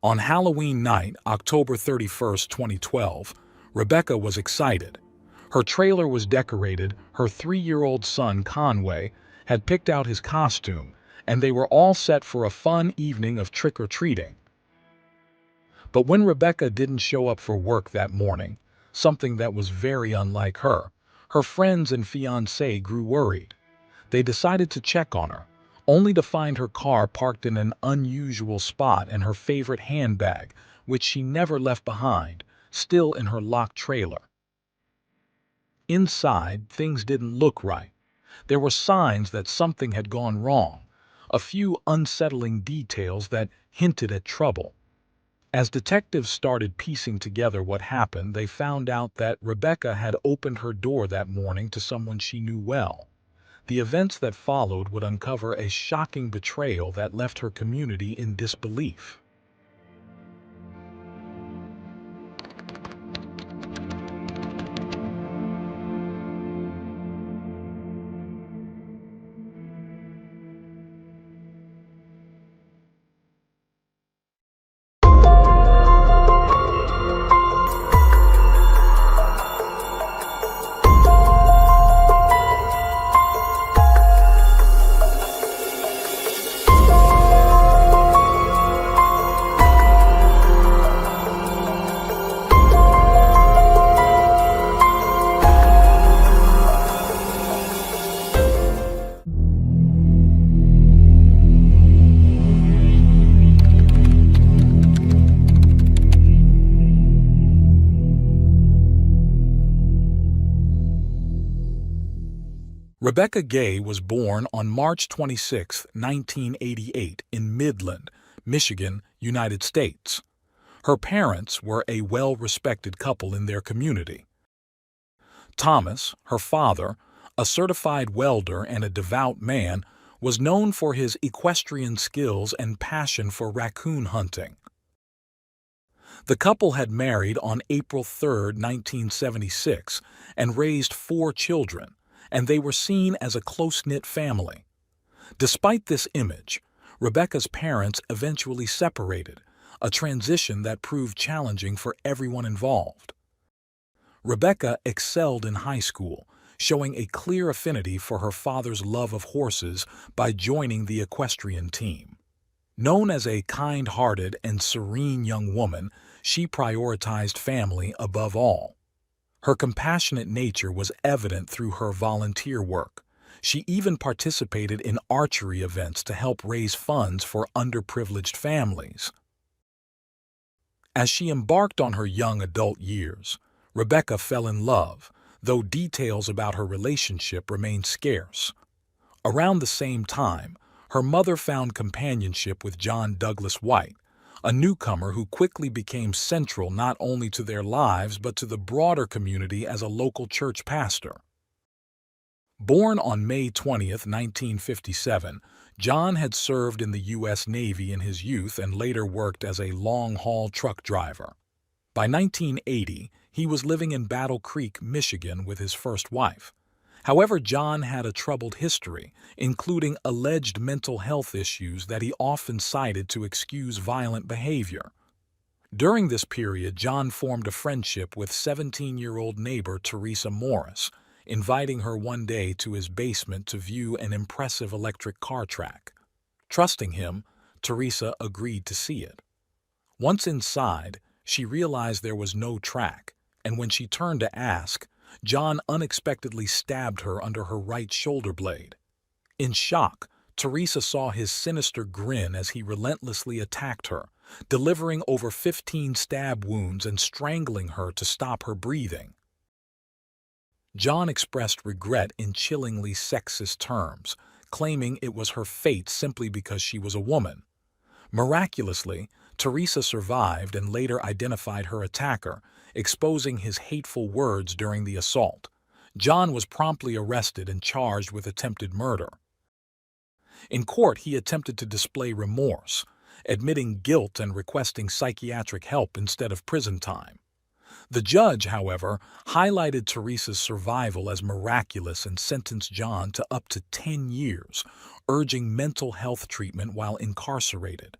On Halloween night, October 31st, 2012, Rebecca was excited. Her trailer was decorated, her 3-year-old son, Conway, had picked out his costume, and they were all set for a fun evening of trick-or-treating. But when Rebecca didn't show up for work that morning, something that was very unlike her, her friends and fiancé grew worried. They decided to check on her, only to find her car parked in an unusual spot and her favorite handbag, which she never left behind, still in her locked trailer. Inside, things didn't look right. There were signs that something had gone wrong, a few unsettling details that hinted at trouble. As detectives started piecing together what happened, they found out that Rebecca had opened her door that morning to someone she knew well. The events that followed would uncover a shocking betrayal that left her community in disbelief. Rebecca Gay was born on March 26, 1988, in Midland, Michigan, United States. Her parents were a well-respected couple in their community. Thomas, her father, a certified welder and a devout man, was known for his equestrian skills and passion for raccoon hunting. The couple had married on April 3, 1976, and raised 4 children, and they were seen as a close-knit family. Despite this image, Rebecca's parents eventually separated, a transition that proved challenging for everyone involved. Rebecca excelled in high school, showing a clear affinity for her father's love of horses by joining the equestrian team. Known as a kind-hearted and serene young woman, she prioritized family above all. Her compassionate nature was evident through her volunteer work. She even participated in archery events to help raise funds for underprivileged families. As she embarked on her young adult years, Rebecca fell in love, though details about her relationship remained scarce. Around the same time, her mother found companionship with John Douglas White, a newcomer who quickly became central not only to their lives but to the broader community as a local church pastor. Born on May 20, 1957, John had served in the U.S. Navy in his youth and later worked as a long-haul truck driver. By 1980, he was living in Battle Creek, Michigan with his first wife. However, John had a troubled history, including alleged mental health issues that he often cited to excuse violent behavior. During this period, John formed a friendship with 17-year-old neighbor Teresa Morris, inviting her one day to his basement to view an impressive electric car track. Trusting him, Teresa agreed to see it. Once inside, she realized there was no track, and when she turned to ask, John unexpectedly stabbed her under her right shoulder blade. In shock, Teresa saw his sinister grin as he relentlessly attacked her, delivering over 15 stab wounds and strangling her to stop her breathing. John expressed regret in chillingly sexist terms, claiming it was her fate simply because she was a woman. Miraculously, Teresa survived and later identified her attacker, exposing his hateful words during the assault. John was promptly arrested and charged with attempted murder. In court, he attempted to display remorse, admitting guilt and requesting psychiatric help instead of prison time. The judge, however, highlighted Teresa's survival as miraculous and sentenced John to up to 10 years, urging mental health treatment while incarcerated.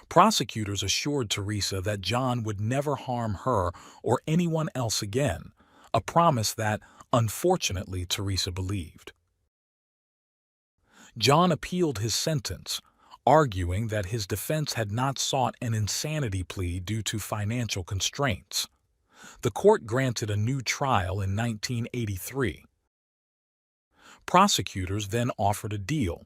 Prosecutors assured Teresa that John would never harm her or anyone else again, a promise that, unfortunately, Teresa believed. John appealed his sentence, arguing that his defense had not sought an insanity plea due to financial constraints. The court granted a new trial in 1983. Prosecutors then offered a deal.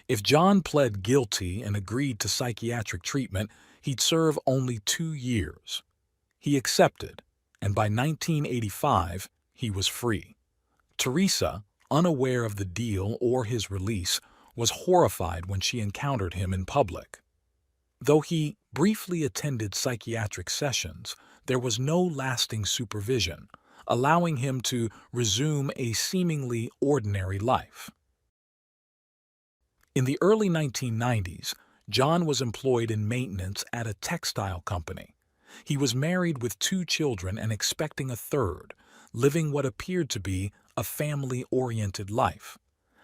If John pled guilty and agreed to psychiatric treatment, he'd serve only 2 years. He accepted, and by 1985, he was free. Teresa, unaware of the deal or his release, was horrified when she encountered him in public. Though he briefly attended psychiatric sessions, there was no lasting supervision, allowing him to resume a seemingly ordinary life. In the early 1990s, John was employed in maintenance at a textile company. He was married with 2 children and expecting a third, living what appeared to be a family-oriented life.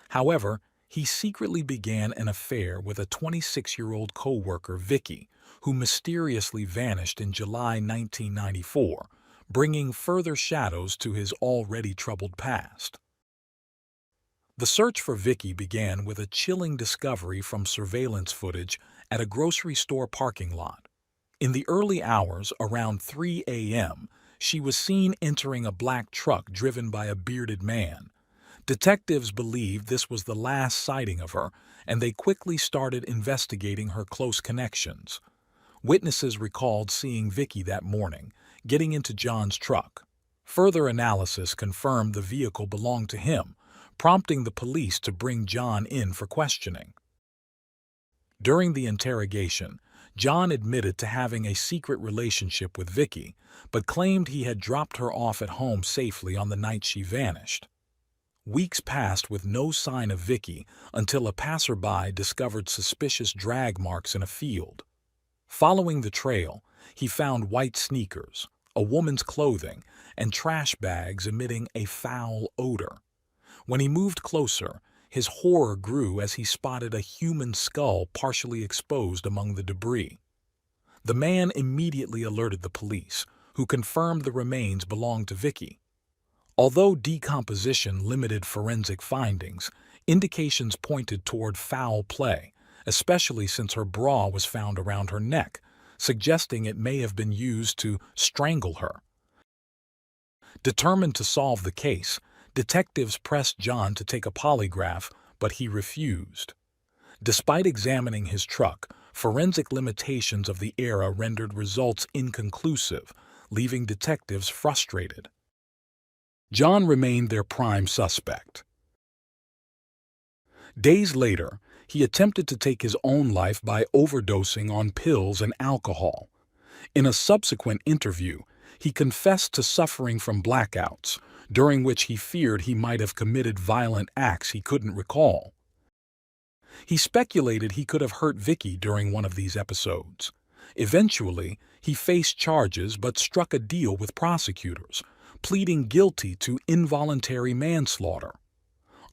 However, he secretly began an affair with a 26-year-old co-worker, Vicky, who mysteriously vanished in July 1994, bringing further shadows to his already troubled past. The search for Vicky began with a chilling discovery from surveillance footage at a grocery store parking lot. In the early hours, around 3 a.m., she was seen entering a black truck driven by a bearded man. Detectives believed this was the last sighting of her, and they quickly started investigating her close connections. Witnesses recalled seeing Vicky that morning, getting into John's truck. Further analysis confirmed the vehicle belonged to him, prompting the police to bring John in for questioning. During the interrogation, John admitted to having a secret relationship with Vicky, but claimed he had dropped her off at home safely on the night she vanished. Weeks passed with no sign of Vicky until a passerby discovered suspicious drag marks in a field. Following the trail, he found white sneakers, a woman's clothing, and trash bags emitting a foul odor. When he moved closer, his horror grew as he spotted a human skull partially exposed among the debris. The man immediately alerted the police, who confirmed the remains belonged to Vicky. Although decomposition limited forensic findings, indications pointed toward foul play, especially since her bra was found around her neck, suggesting it may have been used to strangle her. Determined to solve the case, detectives pressed John to take a polygraph, but he refused. Despite examining his truck, forensic limitations of the era rendered results inconclusive, leaving detectives frustrated. John remained their prime suspect. Days later, he attempted to take his own life by overdosing on pills and alcohol. In a subsequent interview, he confessed to suffering from blackouts, during which he feared he might have committed violent acts he couldn't recall. He speculated he could have hurt Vicky during one of these episodes. Eventually, he faced charges but struck a deal with prosecutors, pleading guilty to involuntary manslaughter.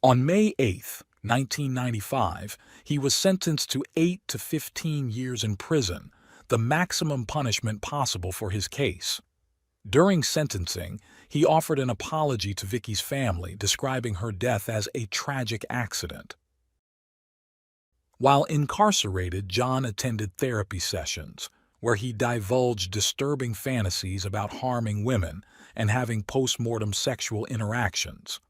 On May 8, 1995, he was sentenced to 8 to 15 years in prison, the maximum punishment possible for his case. During sentencing, he offered an apology to Vicky's family, describing her death as a tragic accident. While incarcerated, John attended therapy sessions, where he divulged disturbing fantasies about harming women and having post-mortem sexual interactions.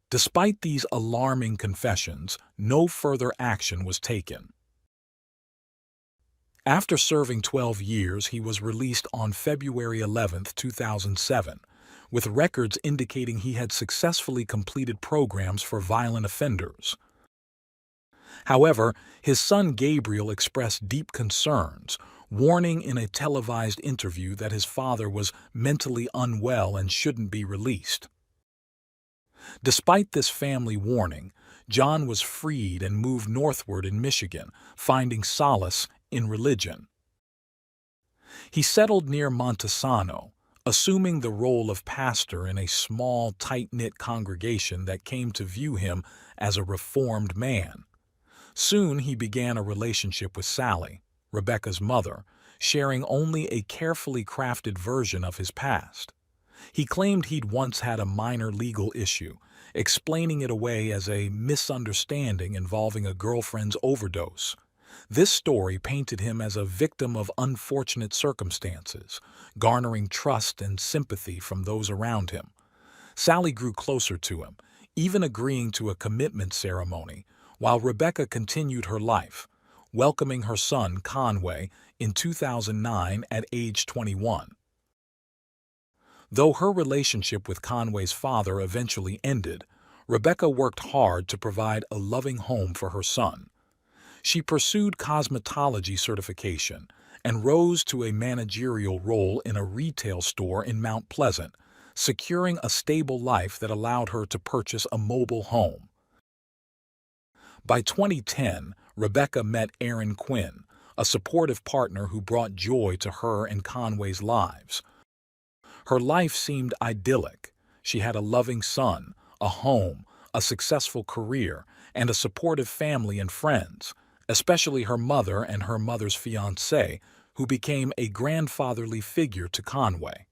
Despite these alarming confessions, no further action was taken. After serving 12 years, he was released on February 11, 2007, with records indicating he had successfully completed programs for violent offenders. However, his son Gabriel expressed deep concerns, warning in a televised interview that his father was mentally unwell and shouldn't be released. Despite this family warning, John was freed and moved northward in Michigan, finding solace in religion. He settled near Montesano, assuming the role of pastor in a small, tight-knit congregation that came to view him as a reformed man. Soon he began a relationship with Sally, Rebecca's mother, sharing only a carefully crafted version of his past. He claimed he'd once had a minor legal issue, explaining it away as a misunderstanding involving a girlfriend's overdose. This story painted him as a victim of unfortunate circumstances, garnering trust and sympathy from those around him. Sally grew closer to him, even agreeing to a commitment ceremony, while Rebecca continued her life, welcoming her son, Conway, in 2009 at age 21. Though her relationship with Conway's father eventually ended, Rebecca worked hard to provide a loving home for her son. She pursued cosmetology certification and rose to a managerial role in a retail store in Mount Pleasant, securing a stable life that allowed her to purchase a mobile home. By 2010, Rebecca met Aaron Quinn, a supportive partner who brought joy to her and Conway's lives. Her life seemed idyllic. She had a loving son, a home, a successful career, and a supportive family and friends, especially her mother and her mother's fiancé, who became a grandfatherly figure to Conway.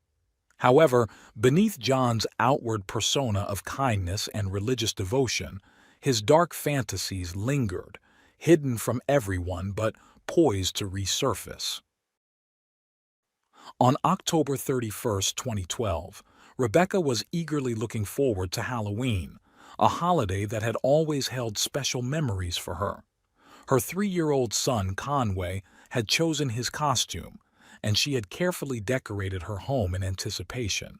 However, beneath John's outward persona of kindness and religious devotion, his dark fantasies lingered, hidden from everyone but poised to resurface. On October 31, 2012, Rebecca was eagerly looking forward to Halloween, a holiday that had always held special memories for her. Her 3-year-old son, Conway, had chosen his costume, and she had carefully decorated her home in anticipation.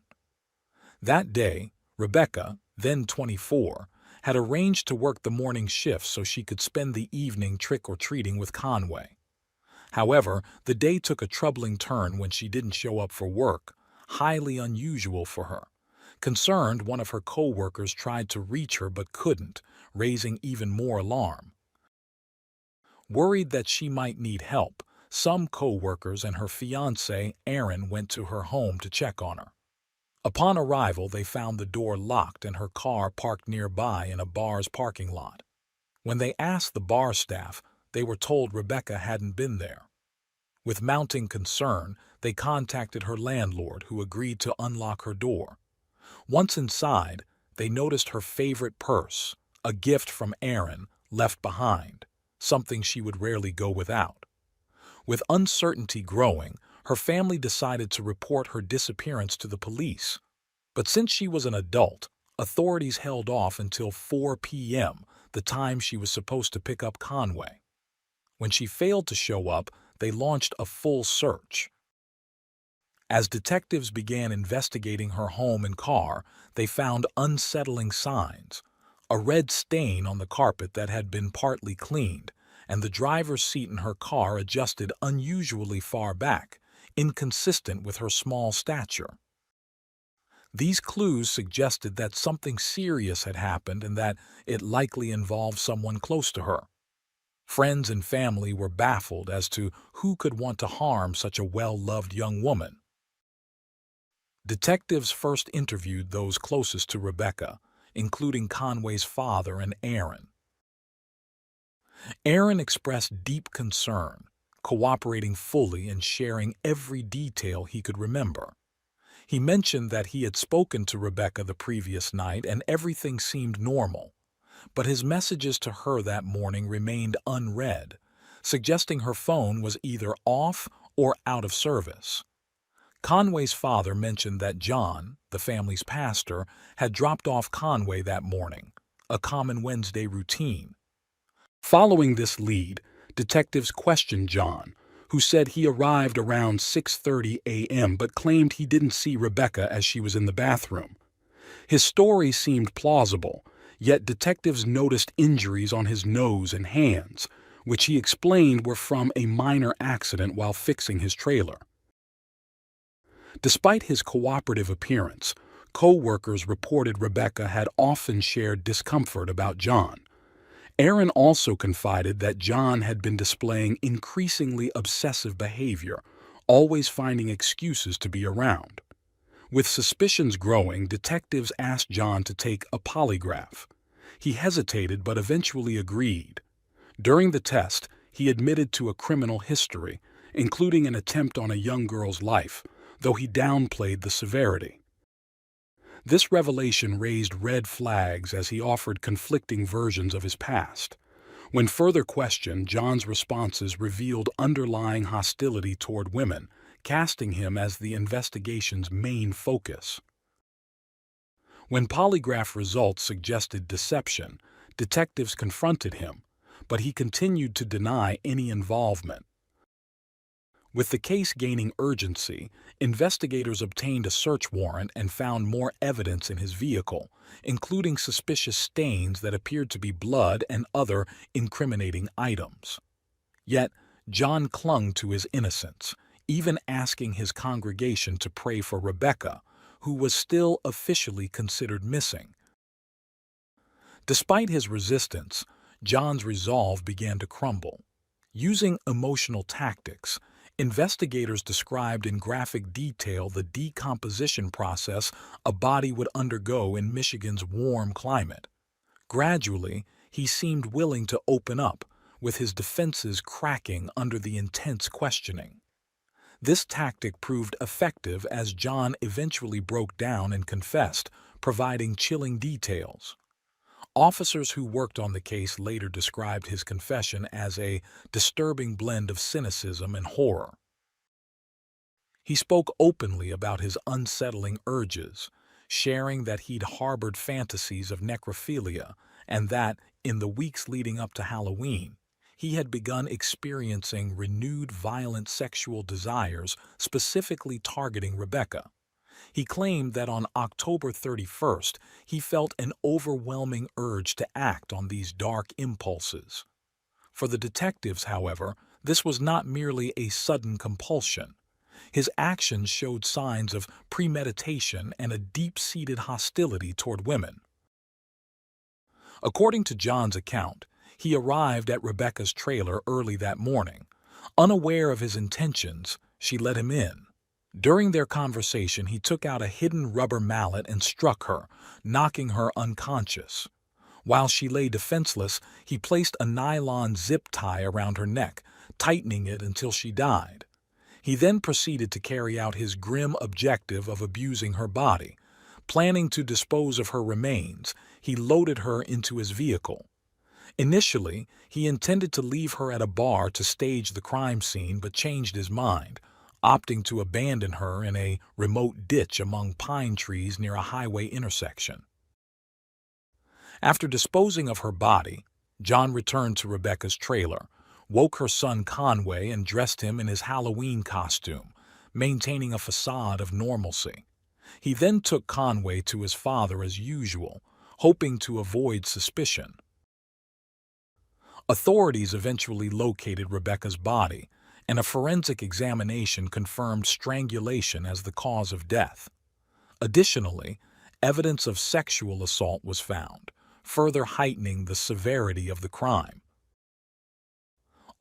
That day, Rebecca, then 24, had arranged to work the morning shift so she could spend the evening trick-or-treating with Conway. However, the day took a troubling turn when she didn't show up for work, highly unusual for her. Concerned, one of her co-workers tried to reach her but couldn't, raising even more alarm. Worried that she might need help, some co-workers and her fiancé, Aaron, went to her home to check on her. Upon arrival, they found the door locked and her car parked nearby in a bar's parking lot. When they asked the bar staff, they were told Rebecca hadn't been there. With mounting concern, they contacted her landlord, who agreed to unlock her door. Once inside, they noticed her favorite purse, a gift from Aaron, left behind, something she would rarely go without. With uncertainty growing, her family decided to report her disappearance to the police. But since she was an adult, authorities held off until 4 p.m., the time she was supposed to pick up Conway. When she failed to show up, they launched a full search. As detectives began investigating her home and car, they found unsettling signs: a red stain on the carpet that had been partly cleaned, and the driver's seat in her car adjusted unusually far back, inconsistent with her small stature. These clues suggested that something serious had happened and that it likely involved someone close to her. Friends and family were baffled as to who could want to harm such a well-loved young woman. Detectives first interviewed those closest to Rebecca, including Conway's father and Aaron. Aaron expressed deep concern, cooperating fully and sharing every detail he could remember. He mentioned that he had spoken to Rebecca the previous night and everything seemed normal, but his messages to her that morning remained unread, suggesting her phone was either off or out of service. Conway's father mentioned that John, the family's pastor, had dropped off Conway that morning, a common Wednesday routine. Following this lead, detectives questioned John, who said he arrived around 6:30 a.m. but claimed he didn't see Rebecca as she was in the bathroom. His story seemed plausible, yet detectives noticed injuries on his nose and hands, which he explained were from a minor accident while fixing his trailer. Despite his cooperative appearance, co-workers reported Rebecca had often shared discomfort about John. Aaron also confided that John had been displaying increasingly obsessive behavior, always finding excuses to be around. With suspicions growing, detectives asked John to take a polygraph. He hesitated but eventually agreed. During the test, He admitted to a criminal history, including an attempt on a young girl's life, though he downplayed the severity. This revelation raised red flags as he offered conflicting versions of his past. When further questioned, John's responses revealed underlying hostility toward women, casting him as the investigation's main focus. When polygraph results suggested deception, detectives confronted him, but he continued to deny any involvement. With the case gaining urgency, investigators obtained a search warrant and found more evidence in his vehicle, including suspicious stains that appeared to be blood and other incriminating items. Yet, John clung to his innocence, even asking his congregation to pray for Rebecca, who was still officially considered missing. Despite his resistance, John's resolve began to crumble. Using emotional tactics, investigators described in graphic detail the decomposition process a body would undergo in Michigan's warm climate. Gradually, he seemed willing to open up, with his defenses cracking under the intense questioning. This tactic proved effective as John eventually broke down and confessed, providing chilling details. Officers who worked on the case later described his confession as a disturbing blend of cynicism and horror. He spoke openly about his unsettling urges, sharing that he'd harbored fantasies of necrophilia and that, in the weeks leading up to Halloween, he had begun experiencing renewed violent sexual desires, specifically targeting Rebecca. He claimed that on October 31st, he felt an overwhelming urge to act on these dark impulses. For the detectives, however, this was not merely a sudden compulsion. His actions showed signs of premeditation and a deep-seated hostility toward women. According to John's account, he arrived at Rebecca's trailer early that morning. Unaware of his intentions, she let him in. During their conversation, he took out a hidden rubber mallet and struck her, knocking her unconscious. While she lay defenseless, he placed a nylon zip tie around her neck, tightening it until she died. He then proceeded to carry out his grim objective of abusing her body. Planning to dispose of her remains, he loaded her into his vehicle. Initially, he intended to leave her at a bar to stage the crime scene but changed his mind, opting to abandon her in a remote ditch among pine trees near a highway intersection. After disposing of her body, John returned to Rebecca's trailer, woke her son Conway and dressed him in his Halloween costume, maintaining a facade of normalcy. He then took Conway to his father as usual, hoping to avoid suspicion. Authorities eventually located Rebecca's body, and a forensic examination confirmed strangulation as the cause of death. Additionally, evidence of sexual assault was found, further heightening the severity of the crime.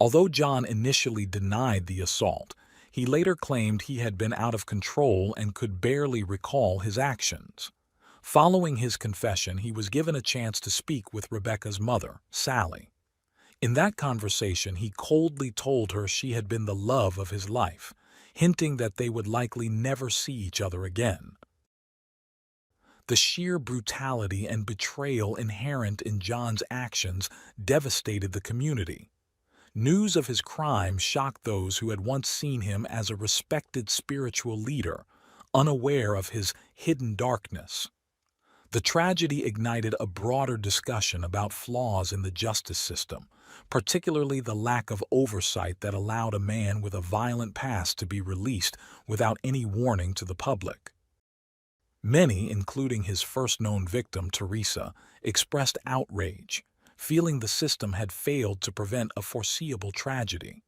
Although John initially denied the assault, he later claimed he had been out of control and could barely recall his actions. Following his confession, he was given a chance to speak with Rebecca's mother, Sally. In that conversation, he coldly told her she had been the love of his life, hinting that they would likely never see each other again. The sheer brutality and betrayal inherent in John's actions devastated the community. News of his crime shocked those who had once seen him as a respected spiritual leader, unaware of his hidden darkness. The tragedy ignited a broader discussion about flaws in the justice system, particularly the lack of oversight that allowed a man with a violent past to be released without any warning to the public. Many, including his first known victim, Teresa, expressed outrage, feeling the system had failed to prevent a foreseeable tragedy.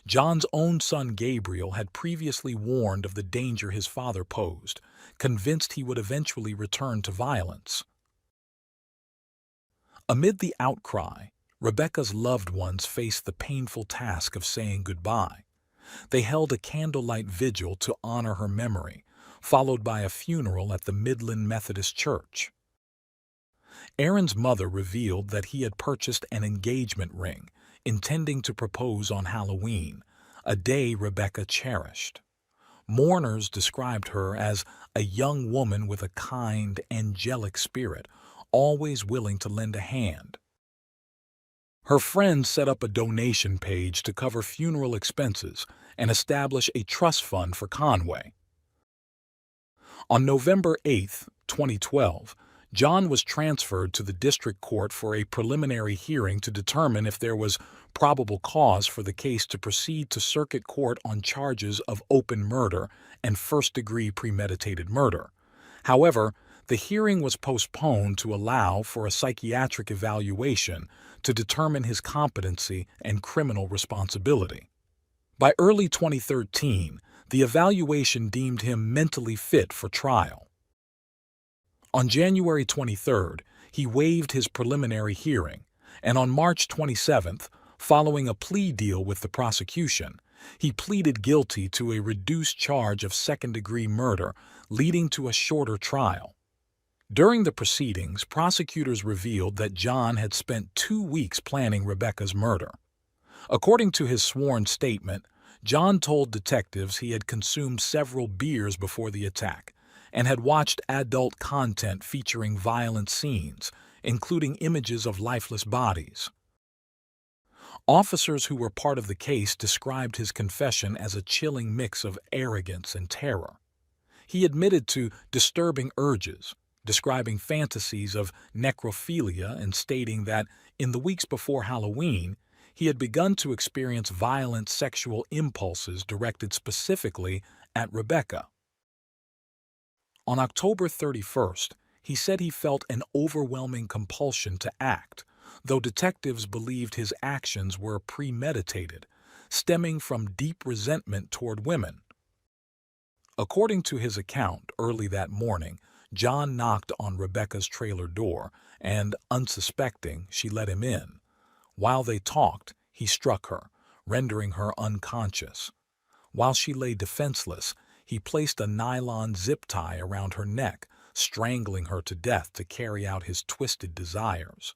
John's own son Gabriel had previously warned of the danger his father posed, convinced he would eventually return to violence. Amid the outcry, Rebecca's loved ones faced the painful task of saying goodbye. They held a candlelight vigil to honor her memory, followed by a funeral at the Midland Methodist Church. Aaron's mother revealed that he had purchased an engagement ring, intending to propose on Halloween, a day Rebecca cherished. Mourners described her as a young woman with a kind, angelic spirit, always willing to lend a hand. Her friends set up a donation page to cover funeral expenses and establish a trust fund for Conway. On November 8, 2012, John was transferred to the district court for a preliminary hearing to determine if there was probable cause for the case to proceed to circuit court on charges of open murder and first-degree premeditated murder. However, the hearing was postponed to allow for a psychiatric evaluation to determine his competency and criminal responsibility. By early 2013, the evaluation deemed him mentally fit for trial. On January 23, he waived his preliminary hearing, and on March 27, following a plea deal with the prosecution, he pleaded guilty to a reduced charge of second-degree murder, leading to a shorter trial. During the proceedings, prosecutors revealed that John had spent 2 weeks planning Rebecca's murder. According to his sworn statement, John told detectives he had consumed several beers before the attack and had watched adult content featuring violent scenes, including images of lifeless bodies. Officers who were part of the case described his confession as a chilling mix of arrogance and terror. He admitted to disturbing urges, describing fantasies of necrophilia and stating that in the weeks before Halloween, he had begun to experience violent sexual impulses directed specifically at Rebecca. On October 31st, he said he felt an overwhelming compulsion to act, though detectives believed his actions were premeditated, stemming from deep resentment toward women. According to his account, early that morning, John knocked on Rebecca's trailer door, and, unsuspecting, she let him in. While they talked, he struck her, rendering her unconscious. While she lay defenseless, he placed a nylon zip tie around her neck, strangling her to death to carry out his twisted desires.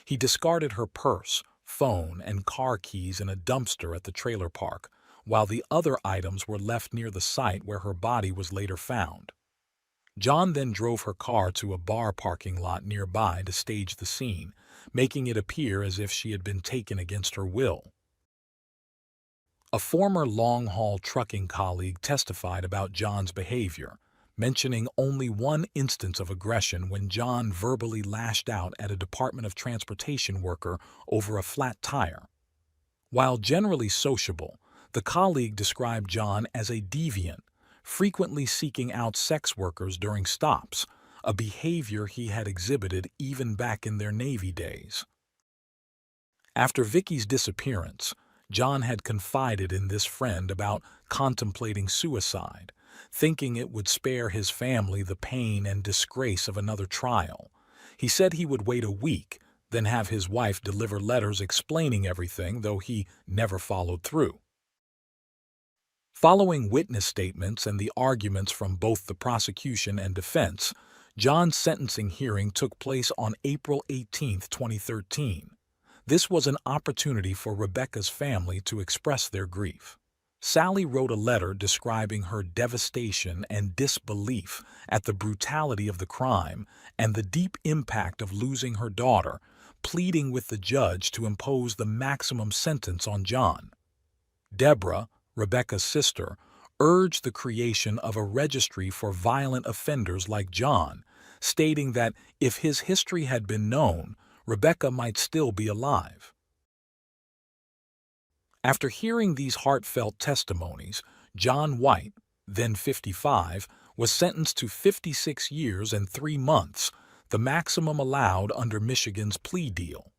He discarded her purse, phone, and car keys in a dumpster at the trailer park, while the other items were left near the site where her body was later found. John then drove her car to a bar parking lot nearby to stage the scene, making it appear as if she had been taken against her will. A former long-haul trucking colleague testified about John's behavior, mentioning only one instance of aggression when John verbally lashed out at a Department of Transportation worker over a flat tire. While generally sociable, the colleague described John as a deviant, frequently seeking out sex workers during stops, a behavior he had exhibited even back in their Navy days. After Vicky's disappearance, John had confided in this friend about contemplating suicide, thinking it would spare his family the pain and disgrace of another trial. He said he would wait a week, then have his wife deliver letters explaining everything, though he never followed through. Following witness statements and the arguments from both the prosecution and defense, John's sentencing hearing took place on April 18, 2013. This was an opportunity for Rebecca's family to express their grief. Sally wrote a letter describing her devastation and disbelief at the brutality of the crime and the deep impact of losing her daughter, pleading with the judge to impose the maximum sentence on John. Deborah, Rebecca's sister, urged the creation of a registry for violent offenders like John, stating that if his history had been known, Rebecca might still be alive. After hearing these heartfelt testimonies, John White, then 55, was sentenced to 56 years and 3 months, the maximum allowed under Michigan's plea deal.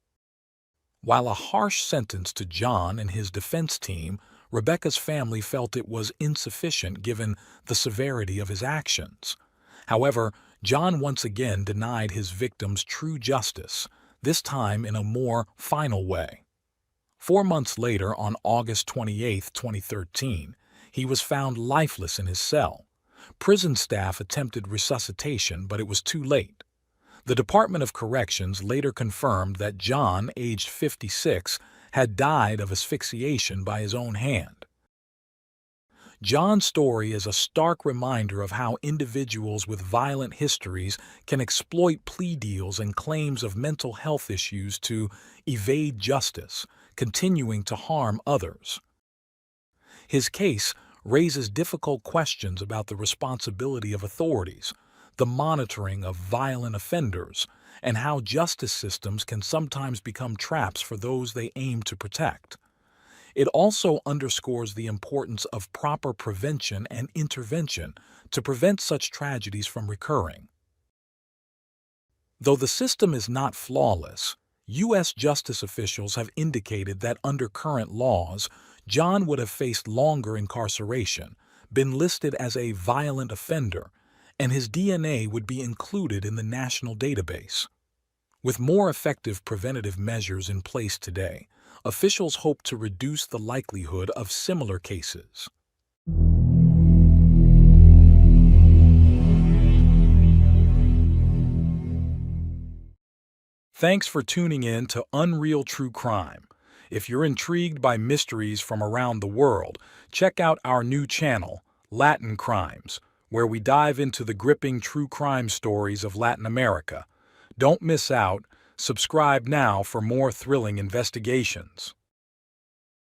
While a harsh sentence to John and his defense team, Rebecca's family felt it was insufficient given the severity of his actions. However, John once again denied his victims true justice, this time in a more final way. 4 months later, on August 28, 2013, he was found lifeless in his cell. Prison staff attempted resuscitation, but it was too late. The Department of Corrections later confirmed that John, aged 56, had died of asphyxiation by his own hand. John's story is a stark reminder of how individuals with violent histories can exploit plea deals and claims of mental health issues to evade justice, continuing to harm others. His case raises difficult questions about the responsibility of authorities, the monitoring of violent offenders, and how justice systems can sometimes become traps for those they aim to protect. It also underscores the importance of proper prevention and intervention to prevent such tragedies from recurring. Though the system is not flawless, U.S. justice officials have indicated that under current laws, John would have faced longer incarceration, been listed as a violent offender, and his DNA would be included in the national database. With more effective preventative measures in place today, officials hope to reduce the likelihood of similar cases. Thanks for tuning in to Unreal True Crime. If you're intrigued by mysteries from around the world, check out our new channel, Latin Crimes, where we dive into the gripping true crime stories of Latin America. Don't miss out. Subscribe now for more thrilling investigations.